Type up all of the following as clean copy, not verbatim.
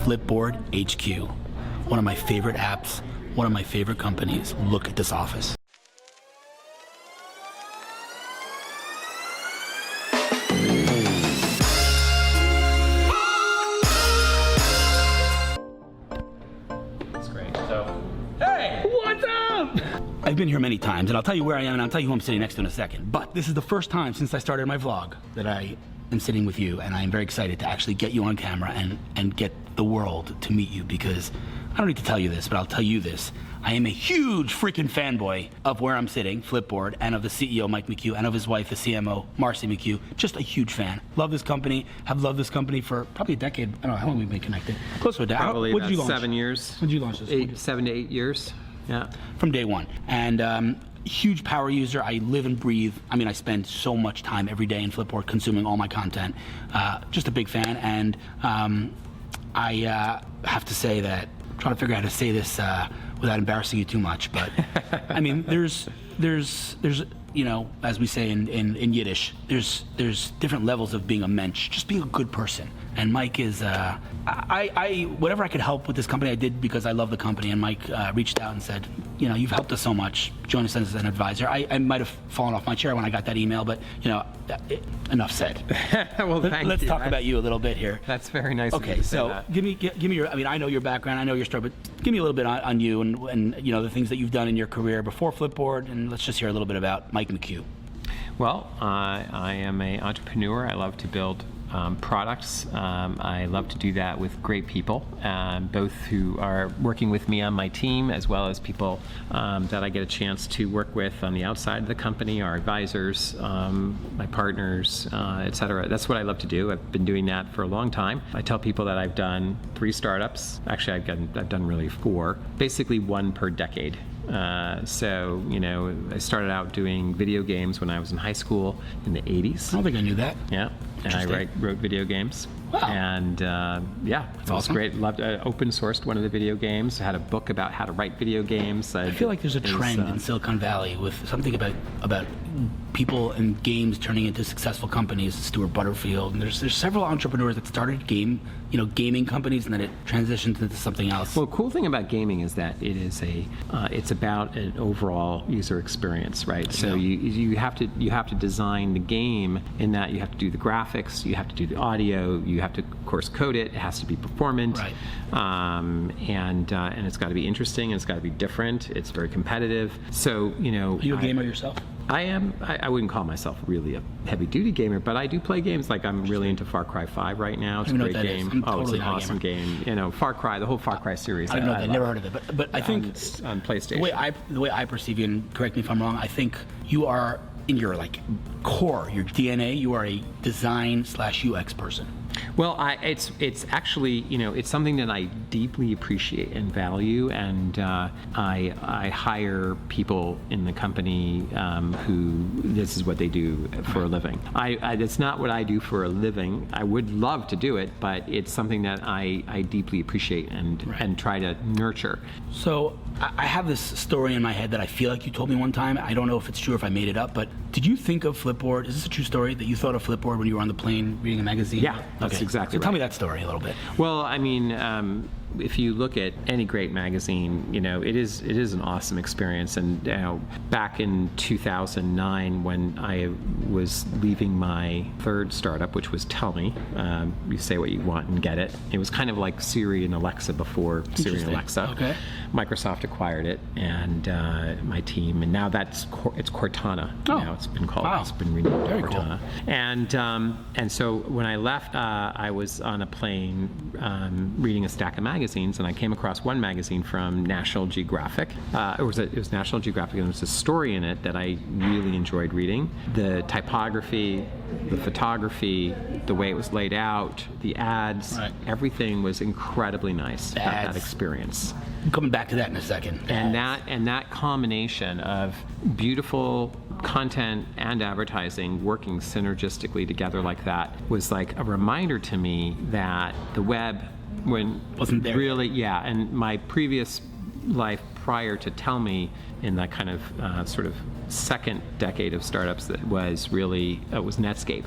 Flipboard HQ. One of my favorite apps, one of my favorite companies. Look at this office. That's great. So, hey! What's up? I've been here many times, and I'll tell you where I am, and I'll tell you who I'm sitting next to in a second. But this is the first time since I started my vlog that I am sitting with you, and I am very excited to actually get you on camera and get the world to meet you, because I don't need to tell you this, but I'll tell you this. I am a huge freaking fanboy of where I'm sitting, Flipboard, and of the CEO, Mike McCue, and of his wife, the CMO, Marci McCue. Just a huge fan. Love this company. Have loved this company for probably a decade. I don't know how long we've been connected. Close to a decade. Probably When did you about launch? 7 years. When did you launch this? 7 to 8 years. Yeah. From day one. And huge power user. I live and breathe. I mean, I spend so much time every day in Flipboard consuming all my content. Just a big fan. And I have to say that, I'm trying to figure out how to say this without embarrassing you too much, but I mean, there's you know, as we say in Yiddish, there's different levels of being a mensch, just being a good person. And Mike is, whatever I could help with this company, I did because I love the company. And Mike reached out and said, you know, you've helped us so much. Join us as an advisor. I might have fallen off my chair when I got that email, but you know, enough said. Well, Let's talk about you a little bit here. That's very nice. Okay, so give me your. I mean, I know your background, I know your story, but give me a little bit on you and you know the things that you've done in your career before Flipboard, and let's just hear a little bit about Mike McCue. Well, I am an entrepreneur. I love to build products. I love to do that with great people, both who are working with me on my team, as well as people that I get a chance to work with on the outside of the company, our advisors, my partners, etc. That's what I love to do. I've been doing that for a long time. I tell people that I've done 3 startups. Actually, I've done really 4, basically 1 per decade. So, you know, I started out doing video games when I was in high school in the 80s. I don't think I knew that. Yeah, and I wrote video games. Wow. And yeah, it was awesome. great. Loved open sourced one of the video games. I had a book about how to write video games. I feel like there's a trend in Silicon Valley with something about people and games turning into successful companies. Stuart Butterfield, and there's several entrepreneurs that started gaming companies, and then it transitioned into something else. Well, the cool thing about gaming is that it is it's about an overall user experience, right? So you have to design the game in that you have to do the graphics, you have to do the audio, you have to, of course, code it. It has to be performant, right? And it's got to be interesting, and it's got to be different. It's very competitive. So, you know, Are you a gamer yourself? I am. I wouldn't call myself really a heavy-duty gamer, but I do play games. Like, I'm really into Far Cry 5 right now. It's a great game. Totally it's an awesome game. You know, Far Cry, the whole Far Cry series. I don't know. I've never heard of it, but I think on PlayStation. The way I perceive you, and correct me if I'm wrong, I think you are in your core, your DNA. You are a design/UX person. Well, it's actually, you know, it's something that I deeply appreciate and value, and I hire people in the company who this is what they do for a living. It's not what I do for a living. I would love to do it, but it's something that I deeply appreciate and try to nurture. So I have this story in my head that I feel like you told me one time. I don't know if it's true or if I made it up, but did you think of Flipboard? Is this a true story that you thought of Flipboard when you were on the plane reading a magazine? Yeah, that's exactly right. Tell me that story a little bit. Well, I mean, if you look at any great magazine, you know, it is an awesome experience. And you know, back in 2009, when I was leaving my 3rd startup, which was Tell Me, you say what you want and get it. It was kind of like Siri and Alexa before Siri and Alexa. Okay. Microsoft acquired it, and my team, and now it's Cortana. Oh. Now it's been called. Wow. It's been renamed Very Cortana. Cool. And so when I left, I was on a plane reading a stack of magazines, and I came across one magazine from National Geographic. It was National Geographic, and there was a story in it that I really enjoyed reading. The typography, the photography, the way it was laid out, the ads, everything was incredibly nice about that experience. I'm coming back to that in a second. And that combination of beautiful content and advertising working synergistically together like that was like a reminder to me that the web wasn't there really. Yeah, and my previous life prior to Tell Me, in that kind of sort of second decade of startups, that was really was Netscape.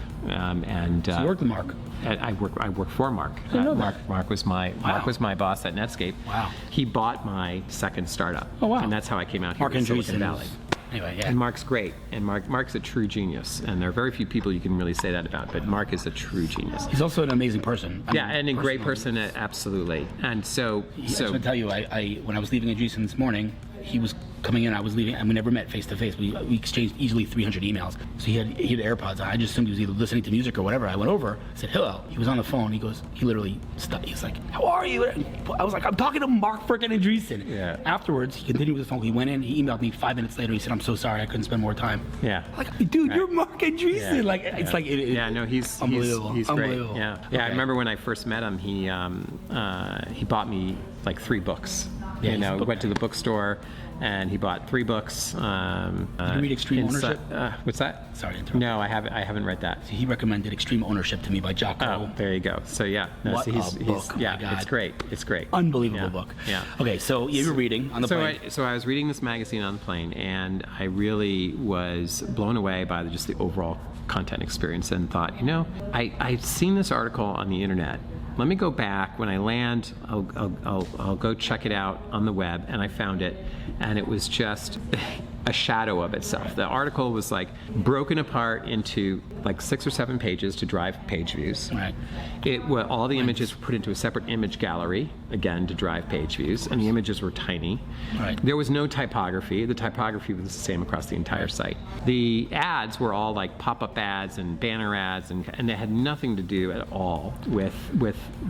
So you worked with Mark. I work for Mark. I didn't know that. Mark was my boss at Netscape. Wow. He bought my second startup. Oh, wow. And that's how I came out here Mark in Silicon Andreessen Valley. Anyway, yeah. And Mark's great, and Mark's a true genius, and there are very few people you can really say that about, but Mark is a true genius. He's also an amazing person. And a great person, absolutely. And so I just want to tell you, I when I was leaving Andreessen this morning, he was coming in, I was leaving, and we never met face to face. We exchanged easily 300 emails. So he had AirPods on. I just assumed he was either listening to music or whatever. I went over, said, Hillel. He was on the phone. He literally stopped. He was like, how are you? I was like, I'm talking to Mark frickin' Andreessen. Yeah. Afterwards, he continued with the phone. He went in, he emailed me 5 minutes later. He said, I'm so sorry, I couldn't spend more time. Yeah. Like, dude, you're Mark Andreessen. Like, it's like, he's unbelievable. He's unbelievable. great. Yeah. Okay. I remember when I first met him, he bought me like 3 books. Yeah, went to the bookstore, and he bought 3 books. Did you read Extreme Ownership? What's that? Sorry to interrupt. No, I haven't read that. He recommended Extreme Ownership to me by Jocko. Oh, there you go. So yeah, What a book. Oh my God. it's great. It's great. Unbelievable book. Yeah. Okay, so you were reading on the plane. So I was reading this magazine on the plane, and I really was blown away by just the overall content experience, and thought, I'd seen this article on the internet. Let me go back. When I land, I'll go check it out on the web, and I found it, and it was just a shadow of itself. The article was like broken apart into like 6 or 7 pages to drive page views. Right. All the images were put into a separate image gallery, again, to drive page views, and the images were tiny. Right. There was no typography. The typography was the same across the entire site. The ads were all like pop-up ads and banner ads, and they had nothing to do at all with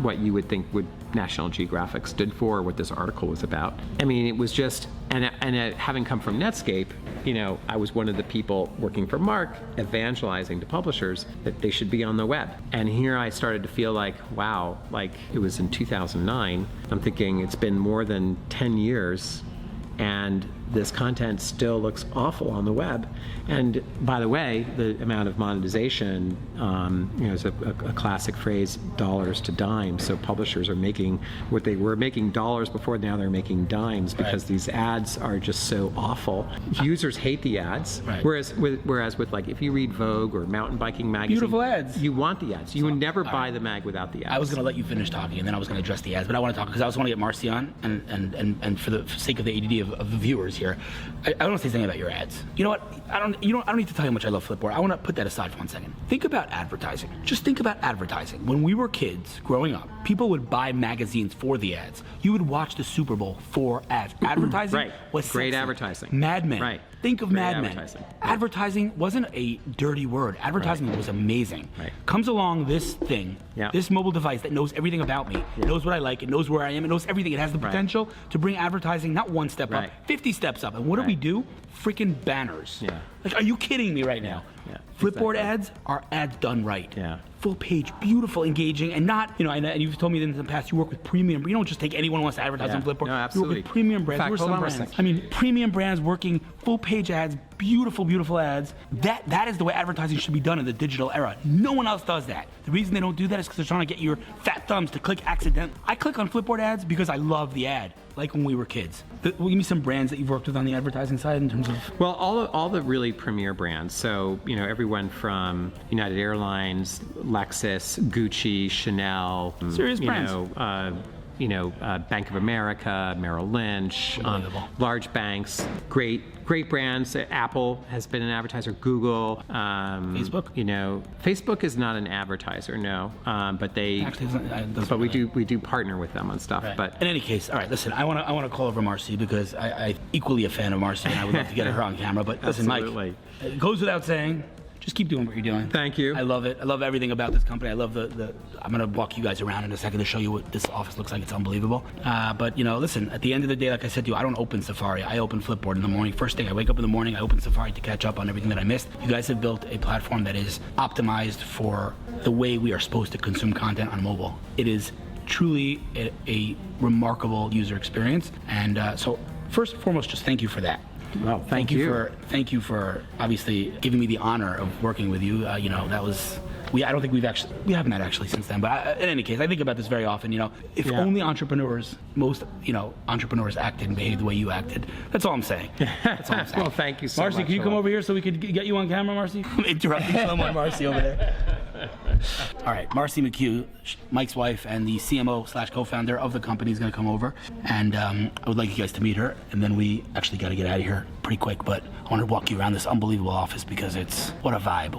what you would think National Geographic stood for, or what this article was about. I mean, it was just, and having come from Netscape, I was one of the people working for Mark, evangelizing to publishers that they should be on the web. And here I started to feel like, wow, like it was in 2009. I'm thinking it's been more than 10 years, and this content still looks awful on the web. And by the way, the amount of monetization, is a classic phrase, dollars to dimes. So publishers are making what they were making dollars before, now they're making dimes, because these ads are just so awful. Users hate the ads. Right. Whereas with like, if you read Vogue or Mountain Biking Magazine, beautiful ads. You want the ads. You would never buy the mag without the ads. I was going to let you finish talking, and then I was going to address the ads, but I want to talk because I also want to get Marci on, and for the sake of the ADD of the viewers here, I want to say something about your ads. You know what? I don't need to tell you how much I love Flipboard. I want to put that aside for 1 second. Think about advertising. Just think about advertising. When we were kids growing up, people would buy magazines for the ads. You would watch the Super Bowl for ads. Advertising was great sexy. Advertising. Mad Men. Right. Think of Great Mad Men. advertising. Advertising wasn't a dirty word. Advertising was amazing. Right. Comes along this thing, this mobile device that knows everything about me. It knows what I like. It knows where I am. It knows everything. It has the potential to bring advertising not 1 step up, 50 steps up. And what do we do? Freaking banners. Yeah. Like, are you kidding me right now? Yeah. Flipboard ads are ads done right. Yeah. Full page, beautiful, engaging, and not, and you've told me that in the past you work with premium. You don't just take anyone who wants to advertise on Flipboard. No, absolutely. You work with premium brands. In fact, Who are hold some on for a brands? second. I mean, premium brands working full page ads, beautiful, beautiful ads. That is the way advertising should be done in the digital era. No one else does that. The reason they don't do that is because they're trying to get your fat thumbs to click accidentally. I click on Flipboard ads because I love the ad, like when we were kids. Give me some brands that you've worked with on the advertising side in terms of. Well, all the really premier brands. So everyone from United Airlines, Lexus, Gucci, Chanel, Serious brands. Bank of America, Merrill Lynch, large banks, great brands. Apple has been an advertiser. Google, Facebook. Facebook is not an advertiser, no, but they. Actually, we do partner with them on stuff. Right. But in any case, all right. Listen, I want to call over Marci because I'm equally a fan of Marci, and I would love to get her on camera. But listen, Absolutely. Mike, it goes without saying. Just keep doing what you're doing. Thank you. I love it. I love everything about this company. I love the I'm going to walk you guys around in a second to show you what this office looks like. It's unbelievable. But, listen, at the end of the day, like I said to you, I don't open Safari. I open Flipboard in the morning. First thing, I wake up in the morning, I open Safari to catch up on everything that I missed. You guys have built a platform that is optimized for the way we are supposed to consume content on mobile. It is truly a remarkable user experience. And so first and foremost, just thank you for that. Well, thank you for obviously giving me the honor of working with you. That was I don't think we haven't met actually since then. But in any case, I think about this very often. If only most entrepreneurs acted and behaved the way you acted. That's all I'm saying. That's all I'm saying. Well, thank you so much. Marci, can you come over here so we could get you on camera, Marci? I'm interrupting someone, Marci, over there. All right, Marci McCue, Mike's wife and the CMO/co-founder of the company, is going to come over, and I would like you guys to meet her. And then we actually got to get out of here pretty quick, but I want to walk you around this unbelievable office because it's what a vibe.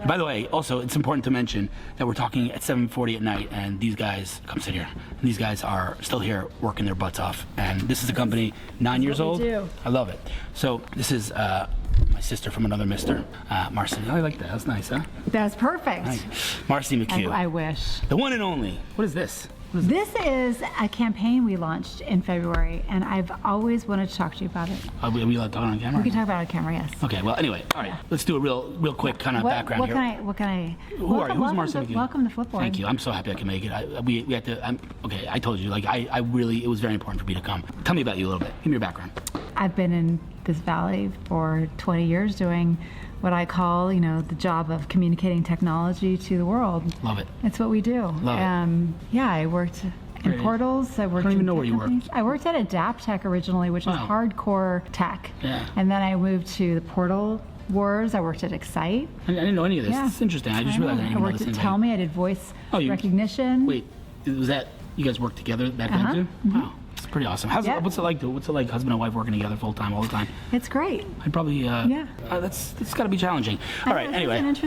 And by the way, also it's important to mention that we're talking at 7:40 at night, and these guys come sit here. And these guys are still here working their butts off, and this is a company 9 years old. I love it. So this is my sister from another mister, Marci. I like that. That's nice, huh? That's perfect. Nice. Marci McCue. I wish. The one and only. What is this? This is a campaign we launched in February, and I've always wanted to talk to you about it. Are we allowed to talk on camera? We can talk about it on camera, yes. Okay, well, anyway, all right. Let's do a real quick kind of background here. What can I? Who are you? Who's Marci McCue? Welcome to Flipboard. Thank you. I'm so happy I can make it. We had to. Okay, I told you. It was very important for me to come. Tell me about you a little bit. Give me your background. I've been in this valley for 20 years doing what I call, the job of communicating technology to the world. Love it. It's what we do. Love it. Yeah, I worked in portals. I don't even know where you worked. I worked at AdaptTech originally, which is hardcore tech. Yeah. And then I moved to the portal wars. I worked at Excite. I didn't know any of this. Yeah. It's interesting. I just realized I didn't I know worked this. at Tell Me. I did voice recognition. Wait, was that you guys worked together back then too? Mm-hmm. Wow. It's pretty awesome. What's it like? What's it like, husband and wife working together full time all the time? It's great. I'd probably. That's got to be challenging. All right. Anyway. This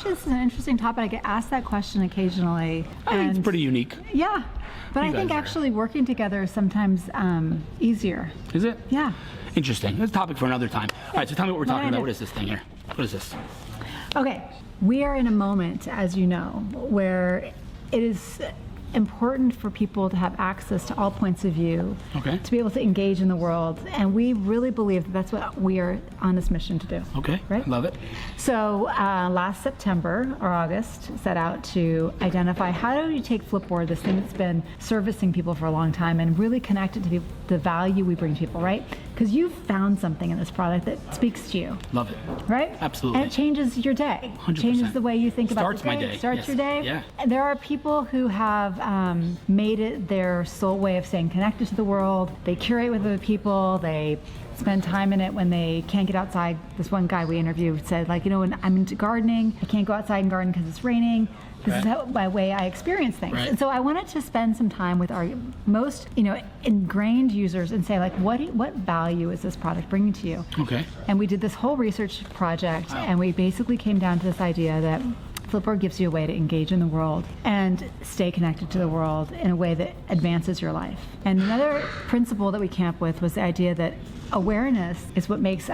is an interesting topic. I get asked that question occasionally. I mean, it's pretty unique. Yeah, but I think actually working together is sometimes easier. Is it? Yeah. Interesting. That's a topic for another time. All right. So tell me what we're talking about. What is this thing here? What is this? Okay. We are in a moment, as you know, where it is important for people to have access to all points of view, to be able to engage in the world, and we really believe that that's what we are on this mission to do. Okay, right? Love it. So last September or August, set out to identify how do you take Flipboard, this thing that's been servicing people for a long time, and really connect it to the value we bring to people, right? Because you've found something in this product that speaks to you. Love it. Right? Absolutely. And it changes your day. 100%. Changes the way you think about Starts the day. my day. Starts your day. Yeah. And there are people who have made it their sole way of staying connected to the world. They curate with other people. They spend time in it when they can't get outside. This one guy we interviewed said, when I'm into gardening, I can't go outside and garden because it's raining. This is my way I experience things. Right. And so I wanted to spend some time with our most, ingrained users and say, what value is this product bringing to you? Okay. And we did this whole research project, and we basically came down to this idea that Flipboard gives you a way to engage in the world and stay connected to the world in a way that advances your life. And another principle that we came up with was the idea that awareness is what makes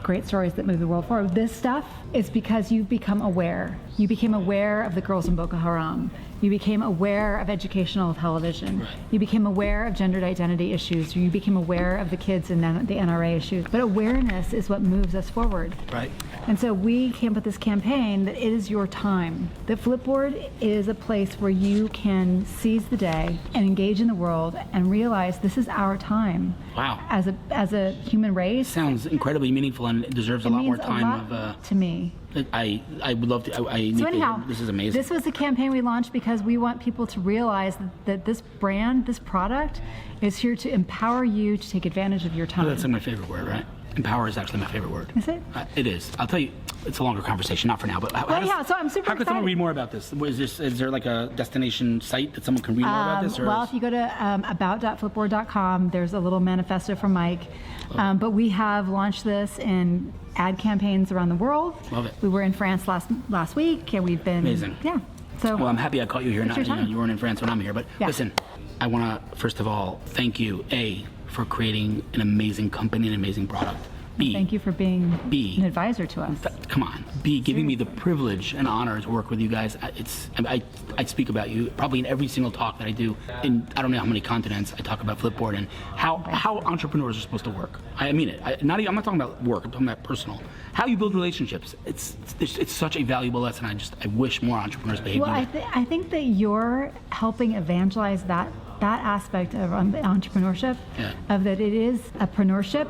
great stories that move the world forward. This stuff is because you've become aware. You became aware of the girls in Boko Haram. You became aware of educational television. Right. You became aware of gendered identity issues. You became aware of the kids and the NRA issues. But awareness is what moves us forward. Right. And so we came up with this campaign that it is your time. That Flipboard is a place where you can seize the day and engage in the world and realize this is our time. Wow. As a human race. Sounds incredibly meaningful and it deserves a lot more time to me. I would love to. So anyhow, this is amazing. This was a campaign we launched because we want people to realize that this brand, this product, is here to empower you to take advantage of your time. Oh, that's my favorite word, right? Empower is actually my favorite word. Is it? It is. I'll tell you, it's a longer conversation, not for now. But so I'm super How can someone excited. read more about this? Is there like a destination site that someone can read more about this? Well, if you go to about.flipboard.com, there's a little manifesto from Mike. But we have launched this in ad campaigns around the world. Love it. We were in France last week, and we've been amazing. Yeah. So well, I'm happy I caught you here. You weren't in France when I'm here, but yeah. Listen, I want to first of all thank you for creating an amazing company, an amazing product. B, thank you for being an advisor to us. Come on. B, giving me the privilege and honor to work with you guys. I speak about you probably in every single talk that I do. In I don't know how many continents I talk about Flipboard and how entrepreneurs are supposed to work. I mean it. I'm not talking about work. I'm talking about personal. How you build relationships. It's such a valuable lesson. I wish more entrepreneurs behaved. Well, I think that you're helping evangelize that that aspect of entrepreneurship, of that it is a preneurship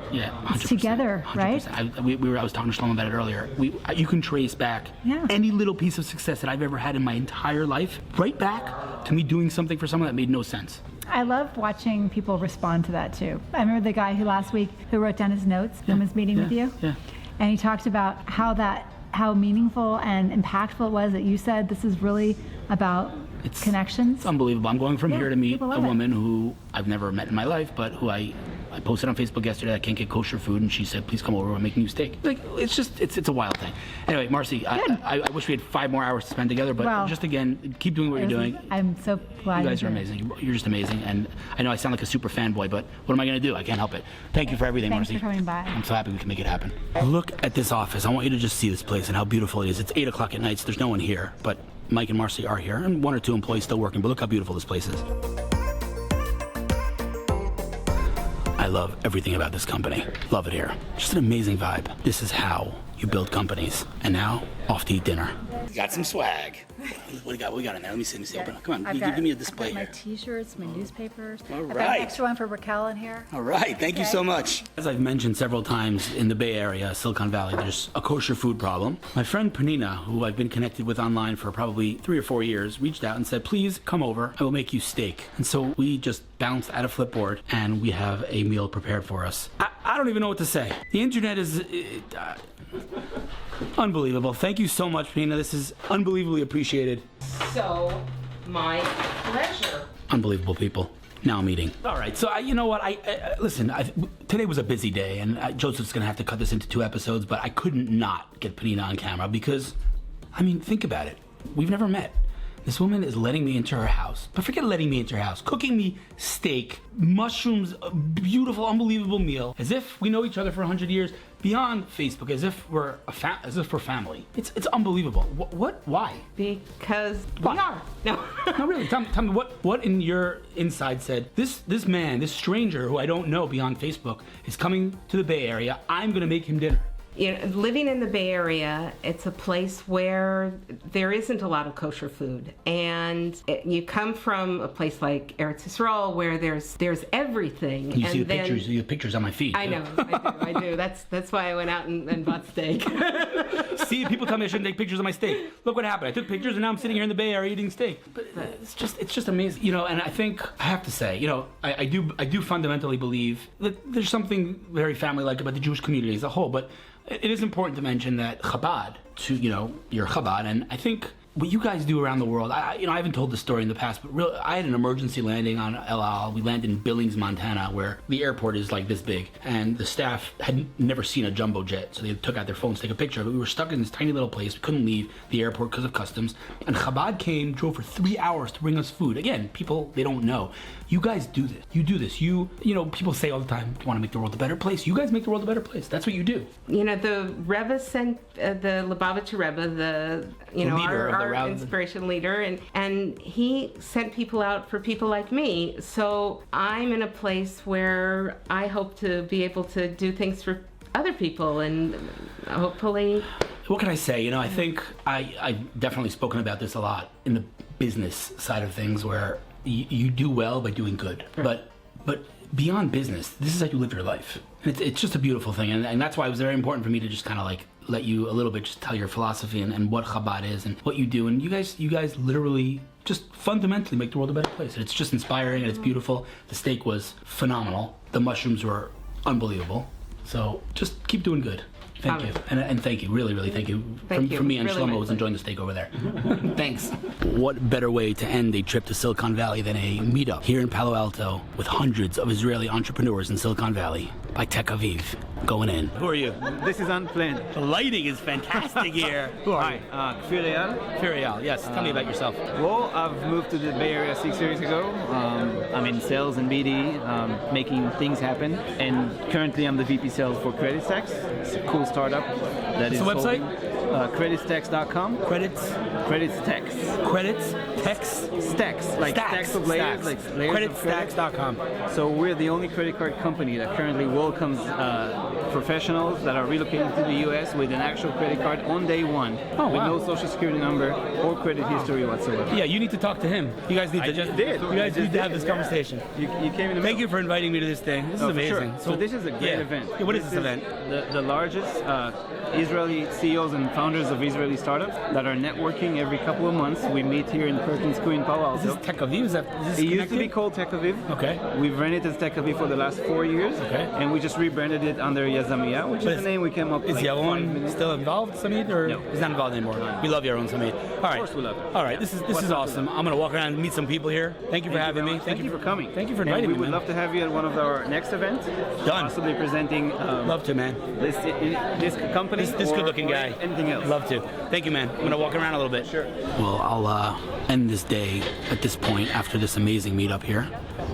together, 100%. Right? I was talking to Shlomo about it earlier. You can trace back any little piece of success that I've ever had in my entire life, right back to me doing something for someone that made no sense. I love watching people respond to that too. I remember the guy who last week who wrote down his notes from his meeting with you, and he talked about how meaningful and impactful it was that you said this is really about connections. It's unbelievable. I'm going from here to meet a woman who I've never met in my life, but who I posted on Facebook yesterday I can't get kosher food, and she said, please come over, we're making you steak. Like, it's a wild thing. Anyway, Marci, I wish we had 5 more hours to spend together, but just again, keep doing what you're doing. I'm so glad you guys are amazing. You're just amazing, and I know I sound like a super fanboy, but what am I going to do? I can't help it. Thank you for everything, Marci. Thanks for coming by. I'm so happy we can make it happen. Look at this office. I want you to just see this place and how beautiful it is. It's 8 o'clock at night, so there's no one here, but Mike and Marci are here, and 1 or 2 employees still working, but look how beautiful this place is. I love everything about this company. Love it here. Just an amazing vibe. This is how you build companies. And now, off to eat dinner. Got some swag. What we got in there? Let me see. Open up. Come on, give me a display here. I've got my T-shirts, my newspapers. All right. I've got an extra one for Raquel in here. All right. Thank you so much. As I've mentioned several times, in the Bay Area, Silicon Valley, there's a kosher food problem. My friend Penina, who I've been connected with online for probably 3 or 4 years, reached out and said, please come over. I will make you steak. And so we just bounced out of Flipboard, and we have a meal prepared for us. I don't even know what to say. The internet is... unbelievable. Thank you so much, Penina. This is unbelievably appreciated. So, my pleasure. Unbelievable people. Now I'm eating. All right, so you know what? Listen, today was a busy day, and Joseph's going to have to cut this into 2 episodes, but I couldn't not get Penina on camera because, I mean, think about it. We've never met. This woman is letting me into her house. But forget letting me into her house. Cooking me steak, mushrooms, a beautiful, unbelievable meal. As if we know each other for 100 years. Beyond Facebook, as if we're family. It's unbelievable. What? Why? Because Why? we are. No. No, really. Tell me what in your inside said, this man, this stranger who I don't know beyond Facebook, is coming to the Bay Area. I'm going to make him dinner. You know, living in the Bay Area, it's a place where there isn't a lot of kosher food, and you come from a place like Eretz Yisrael where there's everything. You see the pictures. You have pictures on my feed. I know, I do. That's why I went out and bought steak. See, people tell me I shouldn't take pictures of my steak. Look what happened. I took pictures, and now I'm sitting here in the Bay Area eating steak. But it's just amazing, you know. And I think I have to say, you know, I do fundamentally believe that there's something very family-like about the Jewish community as a whole, but. It is important to mention that Chabad, you're Chabad, and I think what you guys do around the world, I haven't told this story in the past, but I had an emergency landing on Eyal. We landed in Billings, Montana, where the airport is like this big, and the staff had never seen a jumbo jet, so they took out their phones to take a picture of it. We were stuck in this tiny little place. We couldn't leave the airport because of customs, and Chabad drove for 3 hours to bring us food. Again, people, they don't know. You guys do this. You do this. You know, people say all the time, you want to make the world a better place. You guys make the world a better place. That's what you do. You know, the Rebbe sent the Lubavitcher Rebbe, our inspiration leader, and he sent people out for people like me. So I'm in a place where I hope to be able to do things for other people, and hopefully. What can I say? You know, I think I've definitely spoken about this a lot in the business side of things, where you do well by doing good. Right. But beyond business, this is how you live your life. And it's just a beautiful thing, and that's why it was very important for me to just kind of like let you a little bit just tell your philosophy and what Chabad is and what you do. And you guys literally just fundamentally make the world a better place. And it's just inspiring and it's beautiful. The steak was phenomenal. The mushrooms were unbelievable. So just keep doing good. Thank you. And thank you. Really, really thank you. From me and Shlomo, who's enjoying the steak over there. Thanks. What better way to end a trip to Silicon Valley than a meetup here in Palo Alto with hundreds of Israeli entrepreneurs in Silicon Valley by Tech Aviv. Going in. Who are you? This is unplanned. The lighting is fantastic here. Who are you? Kfir Eyal. Kfir Eyal, yes. Tell me about yourself. Well, I've moved to the Bay Area 6 years ago. I'm in sales and BD, making things happen. And currently I'm the VP sales for Credit Stacks. It's a cool startup. That is the website? creditstacks.com. Credits? Credits Text? Stacks, like stacks of layers, like layers of credit. Creditstacks.com. So we're the only credit card company that currently welcomes professionals that are relocating to the U.S. with an actual credit card on day one, with no social security number or credit history whatsoever. Yeah, you need to talk to him. You guys need to. I just did. You guys need to have this conversation. You came in the Thank you for inviting me to this thing. This is amazing. Sure. So this is a great event. Yeah, what is this event? The largest Israeli CEOs and founders of Israeli startups that are networking every couple of months. We meet here in Perkins Coie in Palo Alto. Is this Tech Aviv? Is this it used to be called Tech Aviv. Okay. We've ran it as Tech Aviv for the last 4 years. Okay. And we just rebranded it under Yazamiya, which is the name we came up with. Is Yaron still involved, Samid, or No. he's not involved anymore? We love Yaron Samid. All right. Of course we love him. All right. This is awesome. I'm gonna walk around and meet some people here. Thank you for having me. Thank you for coming. Thank you for And inviting me. we would man. love to have you at one of our next events. Done. Possibly presenting Love to, man. this company. This good-looking guy. Anything else. Love to. Thank you, man. I'm gonna walk around a little bit. Sure. Well, I'll end this day at this point after this amazing meetup here.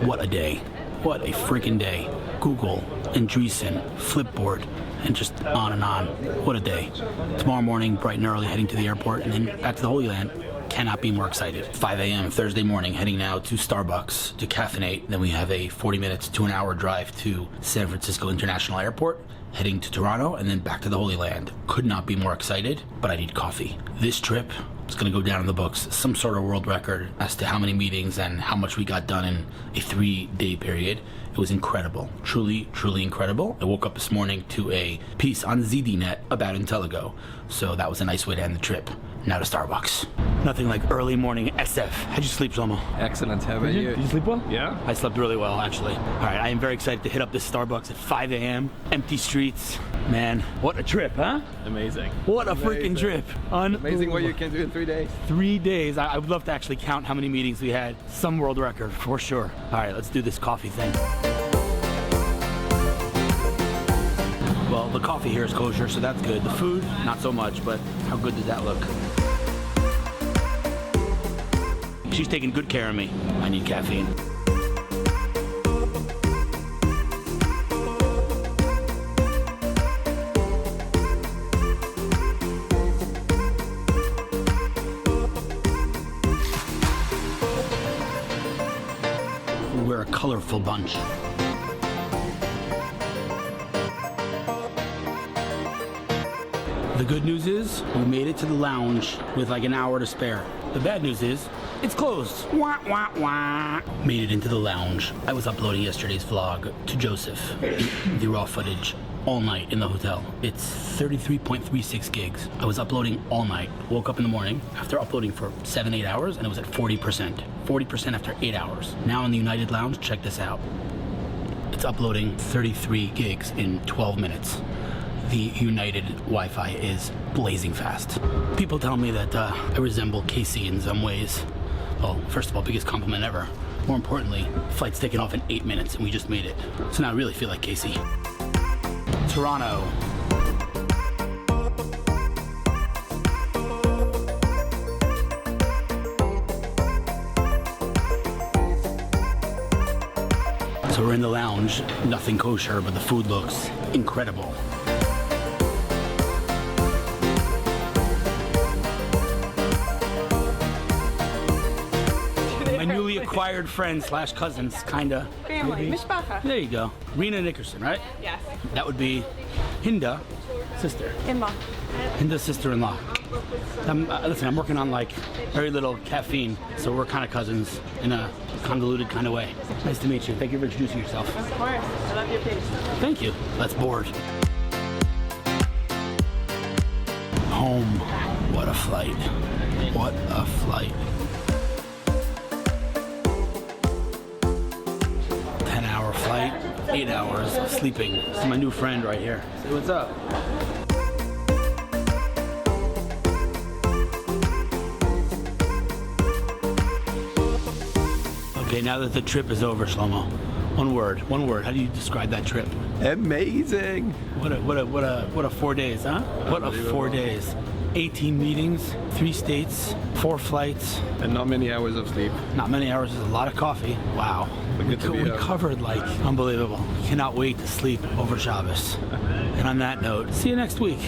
What a day. What a freaking day. Google, Andreessen, Flipboard, and just on and on. What a day. Tomorrow morning, bright and early, heading to the airport and then back to the Holy Land. Cannot be more excited. 5 a.m. Thursday morning, heading now to Starbucks to caffeinate. Then we have a 40 minutes to an hour drive to San Francisco International Airport, heading to Toronto, and then back to the Holy Land. Could not be more excited, but I need coffee. This trip is going to go down in the books, some sort of world record as to how many meetings and how much we got done in a 3-day period. It was incredible. Truly, truly incredible. I woke up this morning to a piece on ZDNet about Intellego, so that was a nice way to end the trip. Now to Starbucks. Nothing like early morning SF. How'd you sleep, Shlomo? Excellent. How about you? Did you sleep well? Yeah. I slept really well, actually. All right, I am very excited to hit up this Starbucks at 5 a.m. Empty streets. Man, what a trip, huh? Amazing. What a Amazing. freaking trip. Amazing what you can do in 3 days. 3 days. I would love to actually count how many meetings we had. Some world record, for sure. All right, let's do this coffee thing. Well, the coffee here is kosher, so that's good. The food, not so much, but how good does that look? She's taking good care of me. I need caffeine. We're a colorful bunch. The good news is we made it to the lounge with like an hour to spare. The bad news is it's closed. Wah, wah, wah. Made it into the lounge. I was uploading yesterday's vlog to Joseph, the raw footage, all night in the hotel. It's 33.36 gigs. I was uploading all night. Woke up in the morning after uploading for 7-8 hours and it was at 40%. 40% after 8 hours. Now in the United Lounge, check this out. It's uploading 33 gigs in 12 minutes. The United Wi-Fi is blazing fast. People tell me that I resemble Casey in some ways. Well, first of all, biggest compliment ever. More importantly, flight's taken off in 8 minutes and we just made it. So now I really feel like Casey. Toronto. So we're in the lounge, nothing kosher, but the food looks incredible. My newly acquired friend / cousins, kinda. Family, mishpacha. There you go. Rena Nickerson, right? Yes. That would be Hinda, sister. In-law. Hinda's sister-in-law. Listen, I'm working on like very little caffeine, so we're kind of cousins in a convoluted kind of way. Nice to meet you. Thank you for introducing yourself. Of course. I love your page. Thank you. That's bored. Home. What a flight. What a flight. 10-hour flight, 8 hours of sleeping. This is my new friend right here. Say what's up. Okay, now that the trip is over, Shlomo, one word. How do you describe that trip? Amazing. What a 4 days, huh? What a 4 days. 18 meetings, 3 states, 4 flights. And not many hours of sleep. Not many hours, is a lot of coffee. Wow. We covered like unbelievable. Cannot wait to sleep over Shabbos. And on that note, see you next week.